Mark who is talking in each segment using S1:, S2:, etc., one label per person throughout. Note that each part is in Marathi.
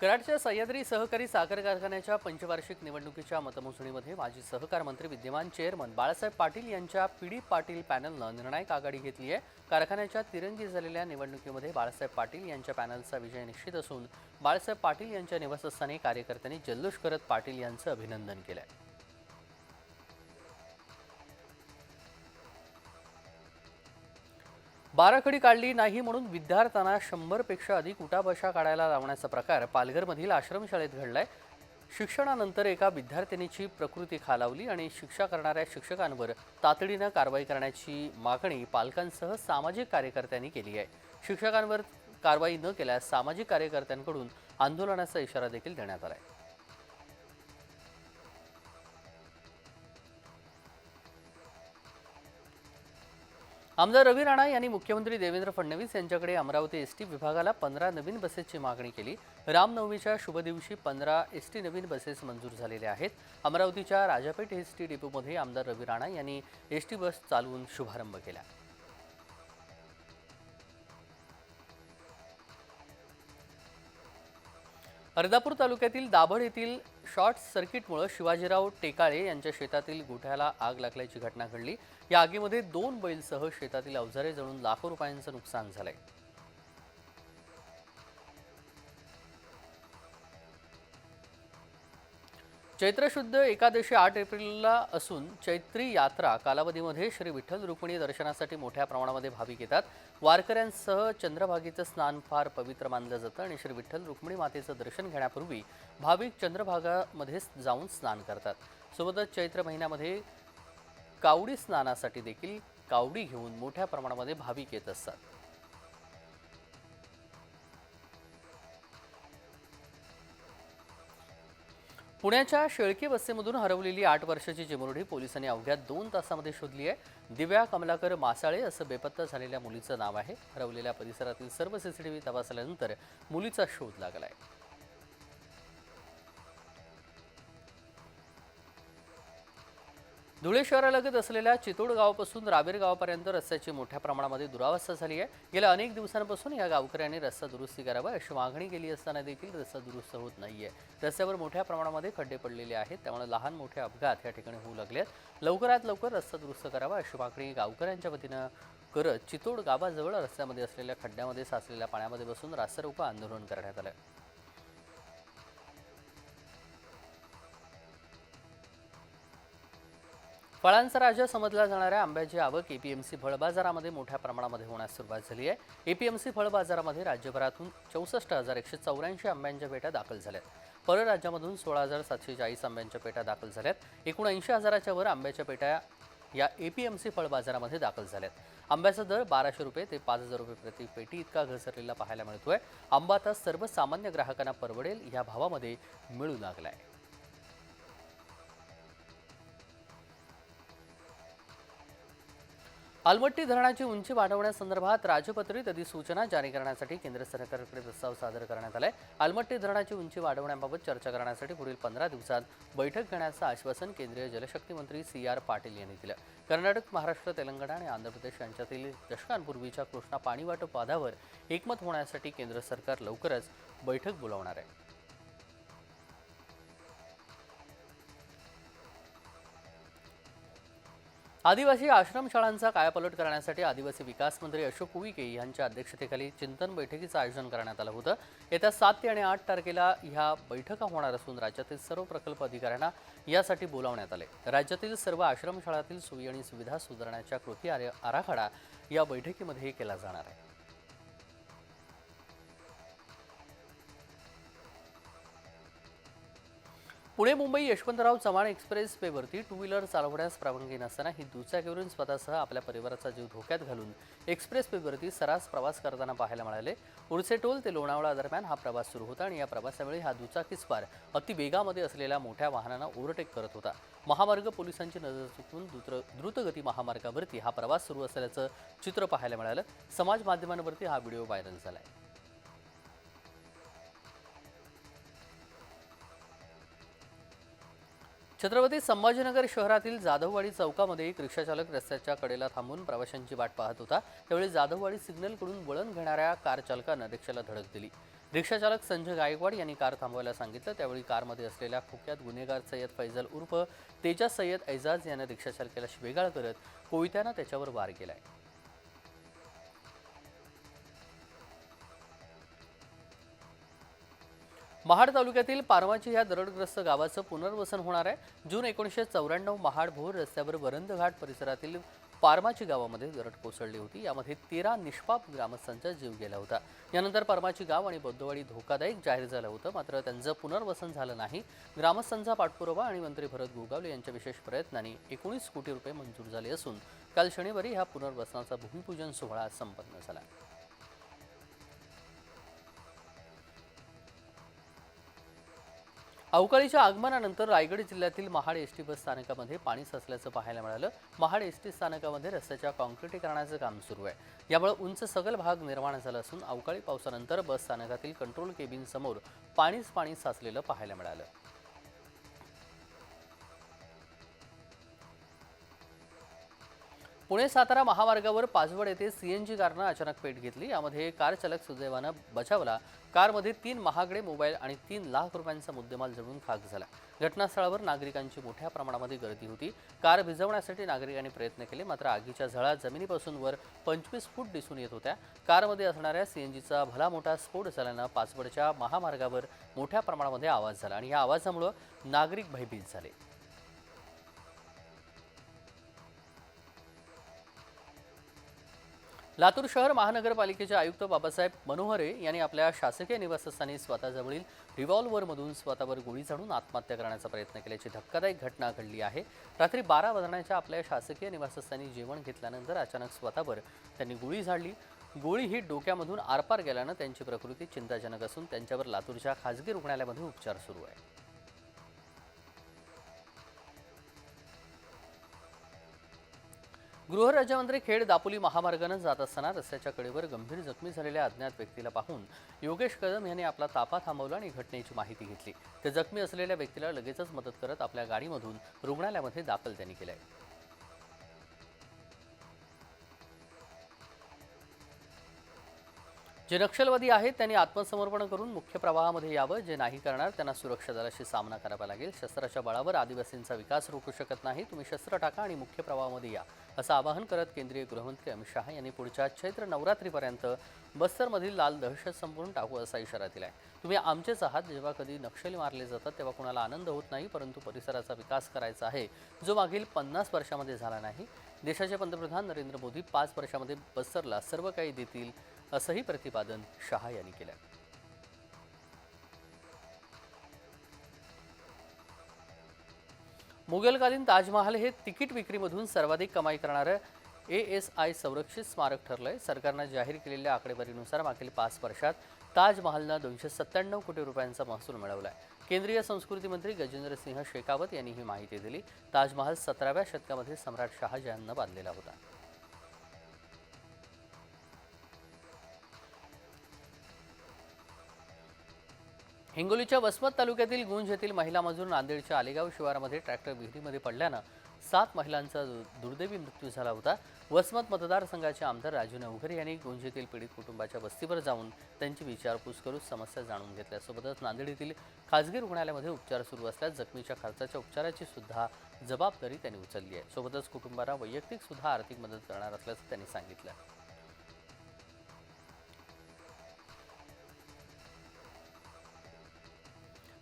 S1: कराडच्या सह्याद्री सहकारी साखर कारखान्याच्या पंचवार्षिक निवडणुकीच्या मतमोजणीमध्ये माजी सहकार मंत्री विद्यमान चेअरमन बाळासाहेब पाटील यांच्या पीडी पाटील पॅनलनं निर्णायक आघाडी घेतली आहे। कारखान्याच्या तिरंगी झालेल्या निवडणुकीमध्ये बाळासाहेब पाटील यांच्या पॅनलचा विजय निश्चित असून बाळासाहेब पाटील यांच्या निवासस्थानी कार्यकर्त्यांनी जल्लोष करत पाटील यांचं अभिनंदन केलं आहे। बाराखडी काढली नाही म्हणून विद्यार्थ्यांना 100 पेक्षा अधिक उठाबशा काढायला लावण्याचा प्रकार पालघरमधील आश्रमशाळेत घडलाय। शिक्षणानंतर एका विद्यार्थिनीची प्रकृती खालावली आणि शिक्षा करणाऱ्या शिक्षकांवर तातडीने कारवाई करण्याची मागणी पालकांसह सामाजिक कार्यकर्त्यांनी केली आहे। शिक्षकांवर कारवाई न केल्यास सामाजिक कार्यकर्त्यांकडून आंदोलनाचा इशारा देखील देण्यात आला आहे। आमदार रवी राणा यांनी मुख्यमंत्री देवेंद्र फडणवीस यांच्याकडे अमरावती एसटी विभागाला 15 नवीन बसेसची मागणी केली। रामनवमीच्या शुभ दिवशी 15 एसटी नवीन बसेस मंजूर झालेल्या आहेत। अमरावतीच्या राजापेठ एसटी डेपोमध्ये आमदार रवी राणा यांनी एसटी बस चालवून शुभारंभ केला। अर्धापूर तालुक्यातील दाभड येथील शॉर्ट सर्किटमुळे शिवाजीराव टेकाळे यांच्या शेतातील गोठ्याला आग लागल्याची घटना घडली। या आगीमध्ये 2 बैलसह शेतातील अवजारे जळून लाखो रुपयांचं नुकसान झालंय। चैत्र शुद्ध एकादशी 8 एप्रिलला असून चैत्री यात्रा कालावधीमध्ये श्री विठ्ठल रुक्मिणी दर्शनासाठी मोठ्या प्रमाणामध्ये भाविक येतात। वारकऱ्यांसह चंद्रभागेचं स्नान फार पवित्र मानलं जातं आणि श्री विठ्ठल रुक्मिणी मातेचं दर्शन घेण्यापूर्वी भाविक चंद्रभागामध्ये जाऊन स्नान करतात। सोबतच चैत्र महिन्यामध्ये कावडी स्नानासाठी देखील कावडी घेऊन मोठ्या प्रमाणामध्ये भाविक येत असतात। पुण्याच्या शेळके वस्तीमधून हरवलेली 8 वर्षाची चिमुरडी पोलिसांनी अवघ्या 2 तासामध्ये शोधली आहे। दिव्या कमलाकर मासाळे असं बेपत्ता झालेल्या मुलीचं नाव आहे। हरवलेल्या परिसरातील सर्व सीसीटीव्ही तपासल्यानंतर मुलीचा शोध लागला आहे। धुळे शहरालगत असलेल्या चितोड गावापासून रावेर गावापर्यंत रस्त्याची मोठ्या प्रमाणामध्ये दुरावस्था झाली आहे। गेल्या अनेक दिवसांपासून या गावकऱ्यांनी रस्ता दुरुस्ती करावा अशी मागणी केली असताना देखील रस्ता दुरुस्त होत नाहीये। रस्त्यावर मोठ्या प्रमाणामध्ये खड्डे पडलेले आहेत, त्यामुळे लहान मोठे अपघात या ठिकाणी होऊ लागले आहेत। लवकरात लवकर रस्ता दुरुस्त करावा अशी मागणी गावकऱ्यांच्या वतीनं करत चितोड गावाजवळ रस्त्यामध्ये असलेल्या खड्ड्यामध्ये साचलेल्या पाण्यामध्ये बसून रास्ता रोको आंदोलन करण्यात आलं। फळांचा राजा समजला जाणाऱ्या आंब्याची आवक एपीएमसी फळ बाजारामध्ये मोठ्या प्रमाणामध्ये होण्यास सुरुवात झाली आहे। एपीएमसी फळ बाजारामध्ये राज्यभरातून 64,184 आंब्यांच्या पेट्या दाखल झाल्यात। परराज्यामधून 16,740 आंब्यांच्या पेट्या दाखल झाल्यात। एकूण 80,000च्या वर आंब्याच्या पेट्या या एपीएमसी फळ बाजारामध्ये दाखल झाल्यात। आंब्याचा दर 1200 रुपये ते 5,000 रुपये प्रति पेटी इतका घसरलेला पाहायला मिळतोय। आंबा आता सर्वसामान्य ग्राहकांना परवडेल या भावामध्ये मिळू लागलाय। अलमट्टी धरणाची उंची वाढवण्यासंदर्भात राजपत्रित अधिसूचना जारी करण्यासाठी केंद्र सरकारकडे प्रस्ताव सादर करण्यात आलाय। अलमट्टी धरणाची उंची वाढवण्याबाबत चर्चा करण्यासाठी पुढील 15 दिवसात बैठक घेण्याचं आश्वासन केंद्रीय जलशक्ती मंत्री CR पाटील यांनी दिलं। कर्नाटक, महाराष्ट्र, तेलंगणा आणि आंध्र प्रदेश यांच्यातील दशकांपूर्वीच्या कृष्णा पाणी वाटप वादावर एकमत होण्यासाठी केंद्र सरकार लवकरच बैठक बोलावणार आहे। आदिवासी आश्रमशाळांचा कायापालट करण्यासाठी आदिवासी विकास मंत्री अशोक उईके यांच्या अध्यक्षतेखाली चिंतन बैठकीचं आयोजन करण्यात आलं होतं। येत्या 7 आणि 8 तारखेला ह्या बैठका होणार असून राज्यातील सर्व प्रकल्प अधिकाऱ्यांना यासाठी बोलावण्यात आले। राज्यातील सर्व आश्रमशाळांतील सोयी आणि सुविधा सुधारण्याच्या कृती आराखडा या बैठकीमध्ये केला जाणार आहे। पुणे मुंबई यशवंतराव चव्हाण एक्सप्रेस वेवरती 2 व्हीलर चालवण्यास परवानगी नसताना ही दुचाकीवरून स्वतःसह आपल्या परिवाराचा जीव धोक्यात घालून एक्सप्रेस वेवरती सरास प्रवास करताना पाहायला मिळाले। उर्से टोल ते लोणावळा दरम्यान हा प्रवास सुरू होता आणि या प्रवासावेळी हा दुचाकीस्वार अतिवेगामध्ये असलेल्या मोठ्या वाहनांना ओव्हरटेक करत होता। महामार्ग पोलिसांची नजर चुकवून द्रुतगती महामार्गावरती हा प्रवास सुरू असल्याचं चित्र पाहायला मिळालं। समाज माध्यमांवरती हा व्हिडिओ व्हायरल झालाय। छत्रपती संभाजीनगर शहरातील जाधववाडी चौकामध्ये एक रिक्षाचालक रस्त्याच्या कडेला थांबून प्रवाशांची वाट पाहत होता। त्यावेळी जाधववाडी सिग्नलकडून वळण घेणाऱ्या कार चालकानं रिक्षाला धडक दिली। रिक्षाचालक संजय गायकवाड यांनी कार थांबवायला सांगितलं। त्यावेळी कारमध्ये असलेल्या खोक्यात गुन्हेगार सय्यद फैजल उर्फ तेजाज सय्यद ऐजाज याने रिक्षाचालकाला शिवेगाळ करत कोयत्यानं त्याच्यावर वार केलाय। महाड तालुक्यातील पारमाची या दरडग्रस्त गावाचं पुनर्वसन होणार आहे। जून 1994 महाड भोर रस्त्यावर वरंद घाट परिसरातील पारमाची गावामध्ये दरड कोसळली होती। यामध्ये 13 निष्पाप ग्रामस्थांचा जीव गेला होता। यानंतर पारमाची गाव आणि बौद्धवाडी धोकादायक जाहीर झालं होतं, मात्र त्यांचं पुनर्वसन झालं नाही। ग्रामस्थांचा पाठपुरावा आणि मंत्री भरत गोगावले यांच्या विशेष प्रयत्नांनी 19 कोटी रुपये मंजूर झाले असून काल शनिवारी ह्या पुनर्वसनाचा भूमिपूजन सोहळा संपन्न झाला। अवकाळीच्या आगमनानंतर रायगड जिल्ह्यातील महाड एसटी बस स्थानकामध्ये पाणी साचल्याचं पाहायला मिळालं। महाड एसटी स्थानकामध्ये रस्त्याच्या काँक्रिटीकरणाचं काम सुरू आहे। यामुळे उंच सखल भाग निर्माण झाला असून अवकाळी पावसानंतर बस स्थानकातील कंट्रोल केबिन समोर पाणी साचलेलं पाहायला मिळालं। पुणे सातारा महामार्गावर पाचवड येथे सीएनजी कारनं अचानक पेट घेतली। यामध्ये कार चालक सुदैवानं बचावला। कारमध्ये 3 महागडे मोबाईल आणि 3 लाख रुपयांचा मुद्देमाल जळून खाक झाला। घटनास्थळावर नागरिकांची मोठ्या प्रमाणामध्ये गर्दी होती। कार भिजवण्यासाठी नागरिकांनी प्रयत्न केले, मात्र आगीच्या झळा जमिनीपासून वर 25 फूट दिसून येत होत्या। कारमध्ये असणाऱ्या सीएनजीचा भला मोठा स्फोट झाल्यानं पाचवडच्या महामार्गावर मोठ्या प्रमाणामध्ये आवाज झाला आणि या आवाजामुळे नागरिक भयभीत झाले। लातूर शहर महानगरपालिकेचे आयुक्त बाबासाहेब मनोहरे यांनी आपल्या शासकीय निवासस्थानी स्वतःजवळील रिव्हॉल्व्हरमधून स्वतःवर गोळी झाडून आत्महत्या करण्याचा प्रयत्न केल्याची धक्कादायक घटना घडली आहे। रात्री 12 वाजण्याच्या आपल्या शासकीय निवासस्थानी जेवण घेतल्यानंतर अचानक स्वतःवर त्यांनी गोळी झाडली। गोळी ही डोक्यामधून आरपार गेल्यानं त्यांची प्रकृती चिंताजनक असून त्यांच्यावर लातूरच्या खासगी रुग्णालयामध्ये उपचार सुरू आहे। गृहराज्यमंत्री खेड दापोली महामार्गाने जात असताना रस्त्याच्या कडेवर गंभीर जखमी झालेल्या अज्ञात व्यक्तीला पाहून योगेश कदम यांनी आपला ताफा थांबवला आणि घटनेची माहिती घेतली। ते जखमी असलेल्या व्यक्तीला लगेचच मदत करत आपल्या गाडीमधून रुग्णालयामध्ये दाखल त्यांनी केले। जे नक्षलवादी आहेत त्यांनी आत्मसमर्पण करून मुख्य प्रवाहामध्ये यावं। जे नाही करणार त्यांना सुरक्षा दलाशी सामना करावा लागेल। शस्त्राच्या बळावर आदिवासींचा विकास रोखू शकत नाही। तुम्ही शस्त्र टाका आणि मुख्य प्रवाहामध्ये या, असं आवाहन करत केंद्रीय गृहमंत्री अमित शहा यांनी पुढच्या चैत्र नवरात्रीपर्यंत बस्तरमधील लाल दहशत संपवून टाकू असा इशारा दिलाय। तुम्ही आमचेच आहात। जेव्हा कधी नक्षली मारले जातात तेव्हा कुणाला आनंद होत नाही, परंतु परिसराचा विकास करायचा आहे जो मागील 50 वर्षामध्ये झाला नाही। देशाचे पंतप्रधान नरेंद्र मोदी 5 वर्षामध्ये बस्तरला सर्व काही देतील असंही प्रतिपादन शहा यांनी केलं। मुघलकालीन ताजमहाल हे तिकीट विक्रीमधून सर्वाधिक कमाई करणारं ASI संरक्षित स्मारक ठरलंय। सरकारने जाहीर केलेल्या आकडेवारीनुसार मागील 5 वर्षात ताजमहालनं 297 कोटी रुपयांचा महसूल मिळवलाय। केंद्रीय संस्कृती मंत्री गजेंद्र सिंह शेखावत यांनी ही माहिती दिली। ताजमहाल 17व्या शतकामध्ये सम्राट शहाजहाननं बांधलेला होता। हिंगोलीच्या वसमत तालुक्यातील गुंज येथील महिला मजूर नांदेडच्या आलेगाव शिवारामध्ये ट्रॅक्टर विहिरीमध्ये पडल्यानं 7 महिलांचा दुर्दैवी मृत्यू झाला होता। वसमत मतदारसंघाचे आमदार राजू नवघरे यांनी गुंज येथील पीडित कुटुंबाच्या वस्तीवर जाऊन त्यांची विचारपूस करून समस्या जाणून घेतल्यासोबतच नांदेड येथील खासगी रुग्णालयामध्ये उपचार सुरू असल्यास जखमीच्या खर्चाच्या उपचाराची सुद्धा जबाबदारी त्यांनी उचलली आहे। सोबतच कुटुंबाला वैयक्तिक सुद्धा आर्थिक मदत करणार असल्याचं त्यांनी सांगितलं।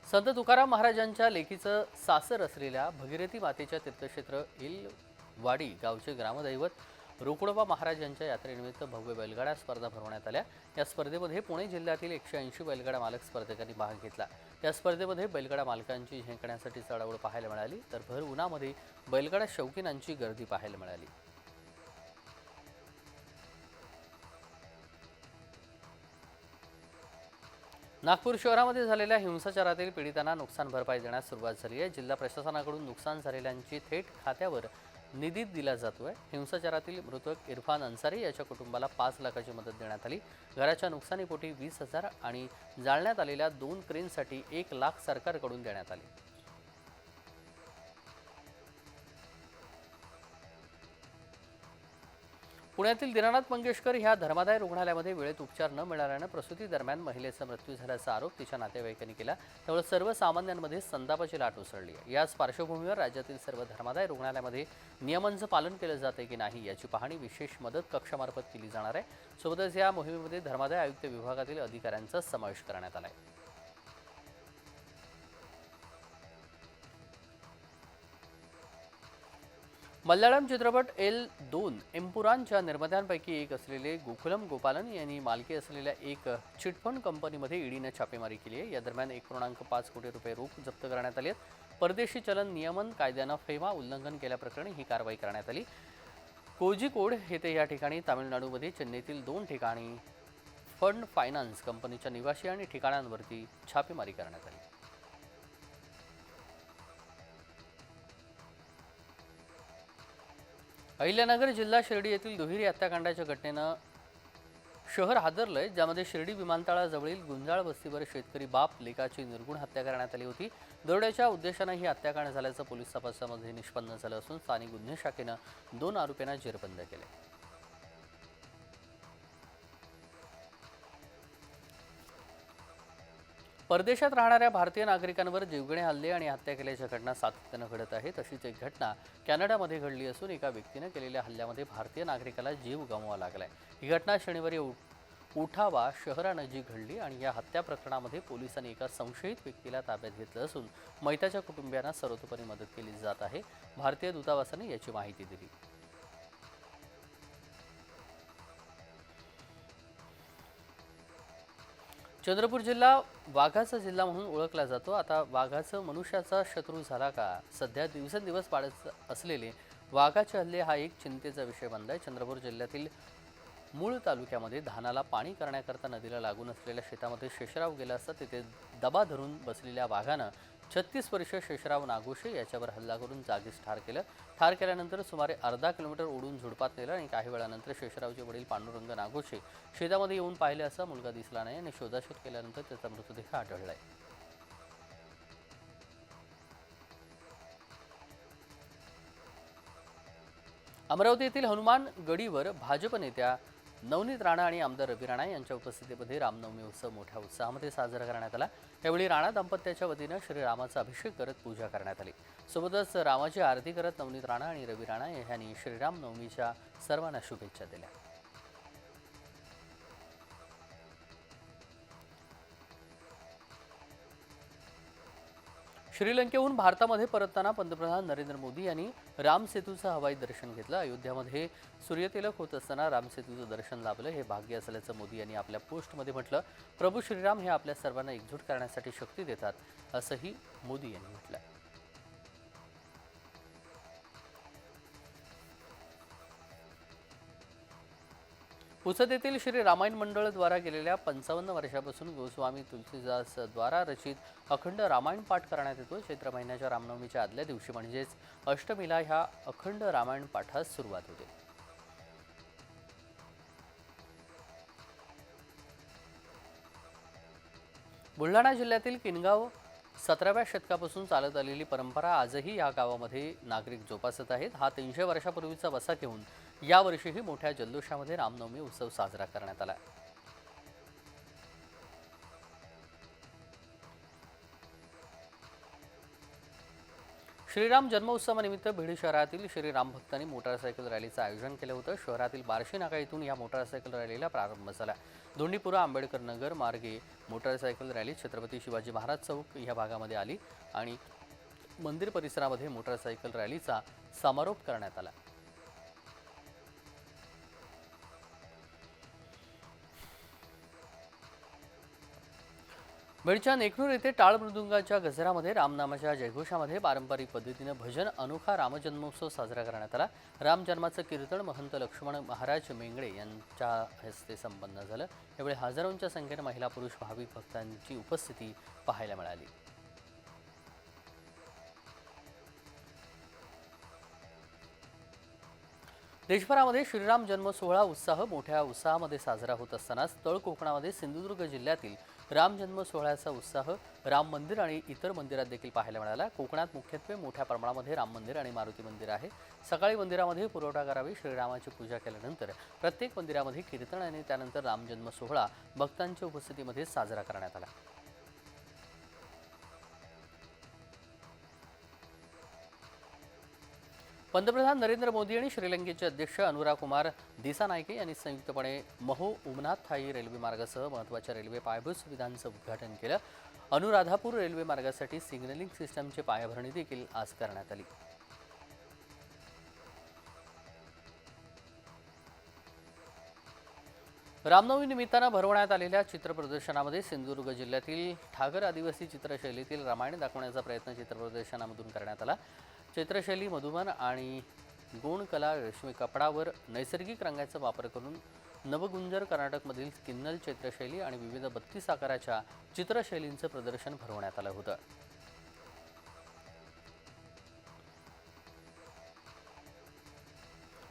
S1: संत तुकाराम महाराजांच्या लेखीचं सासर असलेल्या भगीरथी मातेच्या तीर्थक्षेत्र इलवाडी गावचे ग्रामदैवत रोकडोबा महाराज यांच्या यात्रेनिमित्त भव्य बैलगाडा स्पर्धा भरवण्यात आल्या। या स्पर्धेमध्ये पुणे जिल्ह्यातील 180 बैलगाडा मालक स्पर्धकांनी भाग घेतला। या स्पर्धेमध्ये बैलगाडा मालकांची झेंकण्यासाठी चढाओढ पाहायला मिळाली, तर भर उन्हामध्ये बैलगाडा शौकीनांची गर्दी पाहायला मिळाली। नागपूर शहरामध्ये झालेल्या हिंसाचारातील पीडितांना नुकसान भरपाई देण्यास सुरुवात झाली आहे। जिल्हा प्रशासनाकडून नुकसान झालेल्यांची थेट खात्यावर निधी दिला जातोय। हिंसाचारातील मृतक इरफान अन्सारी याच्या कुटुंबाला 5 लाखाची मदत देण्यात आली। घराच्या नुकसानीपोटी 20,000 आणि जाळण्यात आलेल्या 2 क्रेनसाठी 1 लाख सरकारकडून देण्यात आले। पुण्यातील दीनानाथ मंगेशकर ह्या धर्मादाय रुग्णालयामध्ये वेळेत उपचार न मिळाल्यानं प्रसूती दरम्यान महिलेचा मृत्यू झाल्याचा आरोप तिच्या नातेवाईकांनी केला। त्यामुळे सर्वसामान्यांमध्ये संतापाची लाट उसळली आहे। याच पार्श्वभूमीवर राज्यातील सर्व धर्मादाय रुग्णालयामध्ये नियमांचं पालन केलं जाते की नाही याची पाहणी विशेष मदत कक्षामार्फत केली जाणार आहे। सोबतच या मोहिमेमध्ये धर्मादाय आयुक्त विभागातील अधिकाऱ्यांचा समावेश करण्यात आला आहे। मल्याळम चित्रपट L2 एम्पुरानच्या निर्मात्यांपैकी एक असलेले गोकुलम गोपालन यांनी मालकी असलेल्या एक चिटफंड कंपनीमध्ये ईडीने छापेमारी केली आहे। या दरम्यान 1.5 कोटी रुपये रोख जप्त करण्यात आली आहे। परदेशी चलन नियमन कायद्यानं फेमा उल्लंघन केल्याप्रकरणी ही कारवाई करण्यात आली। कोझिकोड येथे या ठिकाणी तामिळनाडूमध्ये चेन्नईतील 2 ठिकाणी फंड फायनान्स कंपनीच्या निवासी आणि ठिकाणांवरती छापेमारी करण्यात आली। अहिल्यानगर जिल्हा शिर्डी येथील दुहेरी हत्याकांडाच्या घटनेनं शहर हादरलंय, ज्यामध्ये शिर्डी विमानतळाजवळील गुंजाळ वस्तीवर शेतकरी बाप लेकाची निर्गुण हत्या करण्यात आली होती। दरोड्याच्या उद्देशानं ही हत्याकांड झाल्याचं पोलीस तपासामध्ये निष्पन्न झालं असून स्थानिक गुन्हे शाखेनं 2 आरोपींना जेरबंद केले। परदेशात राहणाऱ्या भारतीय नागरिकांवर जीवघेणे हल्ले आणि हत्या केल्याच्या घटना सातत्यानं घडत आहेत। अशीच एक घटना कॅनडामध्ये घडली असून एका व्यक्तीने केलेल्या हल्ल्यामध्ये भारतीय नागरिकाला जीव गमवावा लागलाय। ही घटना शनिवारी उठावा शहरानजीक घडली आणि या हत्या प्रकरणामध्ये पोलिसांनी एका संशयित व्यक्तीला ताब्यात घेतलं असून मयताच्या कुटुंबियांना सर्वतोपरी मदत केली जात आहे। भारतीय दूतावासाने याची माहिती दिली। चंद्रपूर जिल्हा वाघाचा जिल्हा म्हणून ओळखला जातो। आता वाघाचं मनुष्याचा शत्रू झाला का? सध्या दिवसेंदिवस वाढत असलेले वाघाचे हल्ले हा एक चिंतेचा विषय बनलाय। चंद्रपूर जिल्ह्यातील मूळ तालुक्यामध्ये धानाला पाणी करण्याकरता नदीला लागून असलेल्या शेतामध्ये शेषराव गेला असता तिथे दबा धरून बसलेल्या वाघानं 36 वर्षीय शेषराव नागोशे याच्यावर हल्ला करून जागीच ठार केलं। ठार केल्यानंतर सुमारे अर्धा किलोमीटर ओढून झुडपात नेलं आणि काही वेळानंतर शेषरावचे वडील पांडुरंग नागोशे शेतामध्ये येऊन पाहिले असता मुलगा दिसला नाही आणि शोधाशोध केल्यानंतर त्याचा मृतदेह आढळलाय। अमरावती येथील हनुमान गडीवर भाजप नेत्या नवनीत राणा आणि आमदार रवी राणा यांच्या उपस्थितीमध्ये रामनवमी उत्सव मोठ्या उत्साहामध्ये साजरा करण्यात आला। यावेळी राणा दाम्पत्याच्या वतीनं श्रीरामाचा अभिषेक करत पूजा करण्यात आली। सोबतच रामाची आरती करत नवनीत राणा आणि रवी राणा यांनी श्रीराम नवमीच्या सर्वांना शुभेच्छा दिल्या। श्रीलंकेहून भारतामध्ये परतताना पंतप्रधान नरेंद्र मोदी यांनी राम सेतूचं हवाई दर्शन घेतलं। अयोध्यामध्ये सूर्यतिलक होत असताना राम सेतूचं दर्शन लाभलं हे भाग्य असल्याचं मोदी यांनी आपल्या पोस्टमध्ये म्हटलं। प्रभू श्रीराम हे आपल्या सर्वांना एकजूट करण्यासाठी शक्ती देतात असंही मोदी यांनी म्हटलं। पुसद येथील श्री रामायण मंडळ द्वारा गेलेल्या 55 वर्षापासून गोस्वामी तुलसीदास द्वारा रचित अखंड रामायण पाठ करण्यात येतो। चैत्र महिन्याच्या रामनवमीच्या आदल्या दिवशी म्हणजेच अष्टमीला ह्या अखंड रामायण पाठास सुरुवात होते। बुलढाणा जिल्ह्यातील किनगाव 17व्या शतकापासून चालत आलेली परंपरा आजही या गावामध्ये नागरिक जोपासत आहेत। हा 300 वर्षापूर्वीचा वसा घेऊन यावर्षीही मोठ्या जल्लोषामध्ये रामनवमी उत्सव साजरा करण्यात आला। श्रीराम जन्मोत्सवानिमित्त बीड शहरातील श्रीराम भक्तांनी मोटारसायकल रॅलीचं आयोजन केलं होतं। शहरातील बार्शी नाका येथून या मोटारसायकल रॅलीला प्रारंभ झाला। दोंडीपुरा आंबेडकर नगर मार्गे मोटारसायकल रॅली छत्रपती शिवाजी महाराज चौक या भागामध्ये आली आणि मंदिर परिसरामध्ये मोटारसायकल रॅलीचा समारोप करण्यात आला। बीडच्या नेकनूर येथे टाळ मृदुंगाच्या गजरामध्ये रामनामाच्या जयघोषामध्ये पारंपरिक पद्धतीने भजन अनोखा रामजन्मोत्सव साजरा करण्यात आला। राम जन्माचं कीर्तन महंत लक्ष्मण महाराज मेंगडे यांच्या हस्ते संपन्न झालं। यावेळी हजारोंच्या संख्येने महिला पुरुष भाविक भक्तांची उपस्थिती पाहायला मिळाली। देशभरामध्ये श्रीराम जन्म सोहळा मोठ्या उत्साहामध्ये साजरा होत असतानाच तळ कोकणामध्ये सिंधुदुर्ग जिल्ह्यातील राम जन्म सोहळ्याचा उत्साह राम मंदिर आणि इतर मंदिरात देखील पाहायला मिळाला। कोकणात मुख्यत्वे मोठ्या प्रमाणामध्ये राम मंदिर आणि मारुती मंदिर आहे। सकाळी मंदिरामध्ये पुरवठा करावी, श्रीरामाची पूजा केल्यानंतर प्रत्येक मंदिरामध्ये कीर्तन आणि त्यानंतर राम जन्म सोहळा भक्तांच्या उपस्थितीमध्ये साजरा करण्यात आला। पंतप्रधान नरेंद्र मोदी आणि श्रीलंकेचे अध्यक्ष अनुरा कुमार दिसानायके यांनी संयुक्तपणे महो उमनाथ थाई रेल्वे मार्गासह महत्त्वाच्या रेल्वे पायाभूत सुविधांचं उद्घाटन केलं। अनुराधापूर रेल्वे मार्गासाठी सिग्नलिंग सिस्टमची पायाभरणी देखील आज करण्यात आली। रामनवमी निमित्तानं भरवण्यात आलेल्या चित्रप्रदर्शनामध्ये सिंधुदुर्ग जिल्ह्यातील ठाकर आदिवासी चित्रशैलीतील रामायण दाखवण्याचा प्रयत्न चित्रप्रदर्शनामधून करण्यात आला। चित्रशैली मधुबन आणि गोंडकला रेशमी कपडावर नैसर्गिक रंगाचा वापर करून नवगुंजर कर्नाटकमधील किन्नल चित्रशैली आणि विविध 32 आकाराच्या चित्रशैलींचं प्रदर्शन भरवण्यात आलं होतं।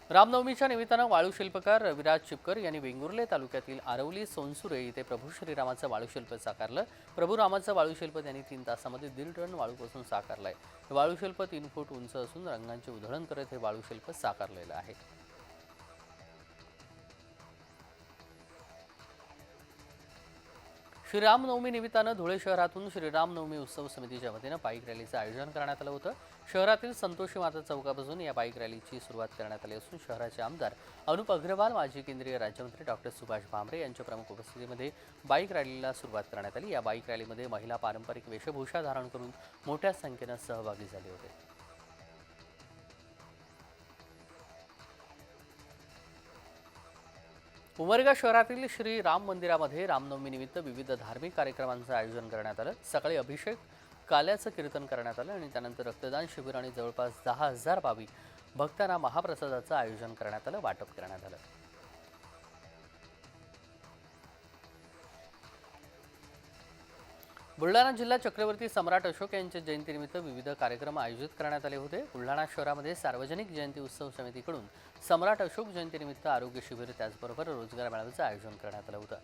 S1: रामनवमीच्या निमित्तानं वाळू शिल्पकार रविराज चिपकर यांनी वेंगुर्ले तालुक्यातील आरवली सोनसुरे इथे प्रभू श्रीरामाचं वाळूशिल्प साकारलं। प्रभू रामाचं वाळूशिल्प त्यांनी 3 तासामध्ये 1.5 टन वाळूपासून साकारलंय। हे वाळूशिल्प 3 फूट उंच असून रंगांची उधळण करत हे वाळूशिल्प साकारलेलं आहे। श्रीरामनवमी निमित्तानं धुळे शहरातून श्रीरामनवमी उत्सव समितीच्या वतीनं बाईक रॅलीचं आयोजन करण्यात आलं होतं। शहरातील संतोषी माता चौकापासून या बाईक रॅलीची सुरुवात करण्यात आली असून शहराचे आमदार अनुप अग्रवाल, माजी केंद्रीय राज्यमंत्री डॉक्टर सुभाष भामरे यांच्या प्रमुख उपस्थितीमध्ये बाईक रॅलीला सुरुवात करण्यात आली। या बाईक रॅलीमध्ये महिला पारंपरिक वेशभूषा धारण करून मोठ्या संख्येनं सहभागी झाले होते। उमरगा शहरातील श्री राम मंदिरामध्ये रामनवमी निमित्त विविध धार्मिक कार्यक्रमांचं आयोजन करण्यात आलं। सकाळी अभिषेक, काल्याचं कीर्तन करण्यात आलं आणि त्यानंतर रक्तदान शिबिर आणि जवळपास 10,000 भाविक भक्तांना महाप्रसादाचं आयोजन करण्यात आलं, वाटप करण्यात आलं। बुलढाणा जिल्हा चक्रवर्ती सम्राट अशोक यांच्या जयंतीनिमित्त विविध कार्यक्रम आयोजित करण्यात आले होते। बुलढाणा शहरामध्ये सार्वजनिक जयंती उत्सव समितीकडून सम्राट अशोक जयंतीनिमित्त आरोग्य शिबिर त्याचबरोबर रोजगार मेळाव्याचं आयोजन करण्यात आलं होतं,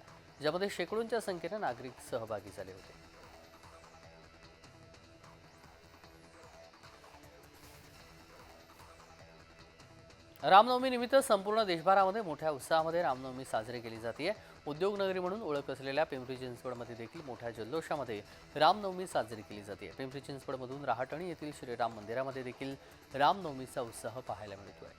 S1: ज्यामध्ये शेकडोंच्या संख्येनं नागरिक सहभागी झाले होते। रामनवमी निमित्त संपूर्ण देशभरामध्ये मोठ्या उत्साहामध्ये रामनवमी साजरी केली जाते। उद्योगनगरी म्हणून ओळख असलेल्या पिंपरी चिंचवडमध्ये देखील मोठ्या जल्लोषामध्ये रामनवमी साजरी केली जाते। पिंपरी चिंचवडमधून राहटणी येथील श्रीराम मंदिरामध्ये देखील रामनवमीचा उत्साह पाहायला मिळतोय।